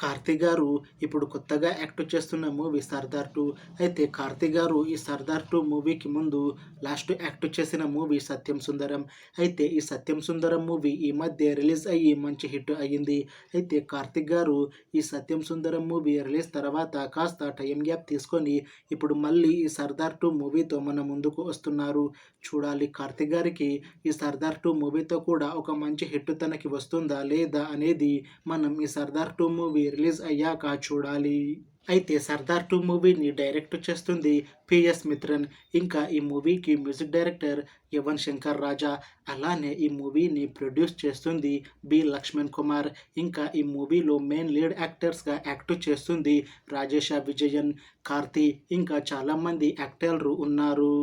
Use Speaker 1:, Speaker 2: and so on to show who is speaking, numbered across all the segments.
Speaker 1: కార్తీ గారు ఇప్పుడు కొత్తగా యాక్ట్ చేస్తున్న మూవీ 'సర్దార్ 2'. అయితే కార్తీ గారు ఈ 'సర్దార్ 2' మూవీకి ముందు లాస్ట్ యాక్ట్ చేసిన మూవీ 'సత్యం సుందరం'. అయితే ఈ 'సత్యం సుందరం' మూవీ ఈ మధ్య రిలీజ్ అయ్యి మంచి హిట్ అయ్యింది. అయితే కార్తీక్ గారు ఈ 'సత్యం సుందరం' మూవీ రిలీజ్ తర్వాత కాస్త టైం గ్యాప్ తీసుకొని ఇప్పుడు మళ్ళీ ఈ 'సర్దార్ 2' మూవీతో మన ముందుకు వస్తున్నారు. చూడాలి కార్తీక్ గారికి ఈ 'సర్దార్ 2' మూవీతో కూడా ఒక మంచి హిట్ తనకి వస్తుందా లేదా అనేది మనం ఈ 'సర్దార్ 2' మూవీ రిలీజ్ అయ్యాక చూడాలి. అయితే 'సర్దార్ 2' మూవీని డైరెక్ట్ చేస్తుంది పిఎస్ మిత్రన్. ఇంకా ఈ మూవీకి మ్యూజిక్ డైరెక్టర్ యువన్ శంకర్ రాజా. అలానే ఈ మూవీని ప్రొడ్యూస్ చేస్తుంది బి లక్ష్మణ్ కుమార్. ఇంకా ఈ మూవీలో మెయిన్ లీడ్ యాక్టర్స్గా యాక్ట్ చేస్తుంది రాజేష విజయన్, కార్తీ, ఇంకా చాలామంది యాక్టర్లు ఉన్నారు.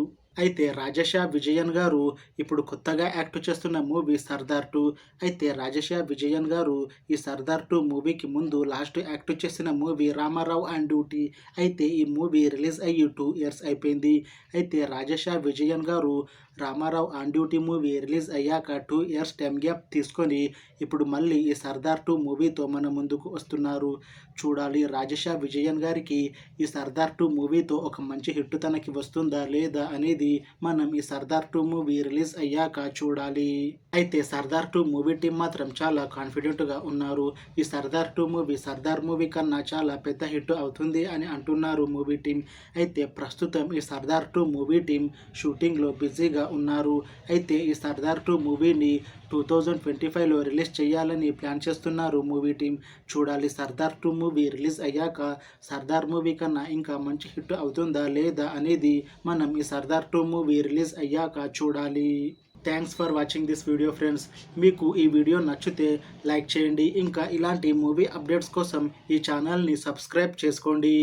Speaker 1: అయితే రాజేష విజయన్ గారు ఇప్పుడు కొత్తగా యాక్ట్ చేస్తున్న మూవీ 'సర్దార్ 2'. అయితే రాజేష విజయన్ గారు ఈ 'సర్దార్ 2' మూవీకి ముందు లాస్ట్ యాక్ట్ చేసిన మూవీ 'రామారావు ఆన్ డ్యూటీ'. అయితే ఈ మూవీ రిలీజ్ అయ్యి 2 ఇయర్స్ అయిపోయింది. అయితే రాజేష విజయన్ గారు 'Ramarao on duty' movie release అయ్యాక 2 ఇయర్స్ టైం గ్యాప్ తీసుకొని ఇప్పుడు మళ్ళీ ఈ 'సర్దార్ 2' మూవీతో మన ముందుకు వస్తున్నారు. చూడాలి రాజేష విజయన్ గారికి ఈ 'సర్దార్ 2' మూవీతో ఒక మంచి హిట్ తనకి వస్తుందా లేదా అనేది మనం ఈ 'సర్దార్ 2' మూవీ రిలీజ్ అయ్యాక చూడాలి. అయితే 'సర్దార్ 2' మూవీ టీం మాత్రం చాలా కాన్ఫిడెంట్గా ఉన్నారు. ఈ 'సర్దార్ 2' మూవీ 'సర్దార్' మూవీ కన్నా చాలా పెద్ద హిట్ అవుతుంది అని అంటున్నారు మూవీ టీం. అయితే ప్రస్తుతం ఈ 'సర్దార్ 2' మూవీ టీం షూటింగ్లో బిజీగా ఉన్నారు. అయితే ఈ 'సర్దార్ 2' మూవీని 2025లో రిలీజ్ చేయాలని ప్లాన్ చేస్తున్నారు మూవీ టీం. చూడాలి 'సర్దార్ 2' మూవీ రిలీజ్ అయ్యాక 'సర్దార్' మూవీ కన్నా ఇంకా మంచి హిట్ అవుతుందా లేదా అనేది మనం ఈ 'సర్దార్ 2' మూవీ రిలీజ్ అయ్యాక చూడాలి. Thanks for watching this video friends. మీకు ఈ వీడియో నచ్చితే లైక్ చేయండి. ఇంకా ఇలాంటి మూవీ అప్డేట్స్ కోసం ఈ ఛానల్ని సబ్స్క్రైబ్ చేసుకోండి.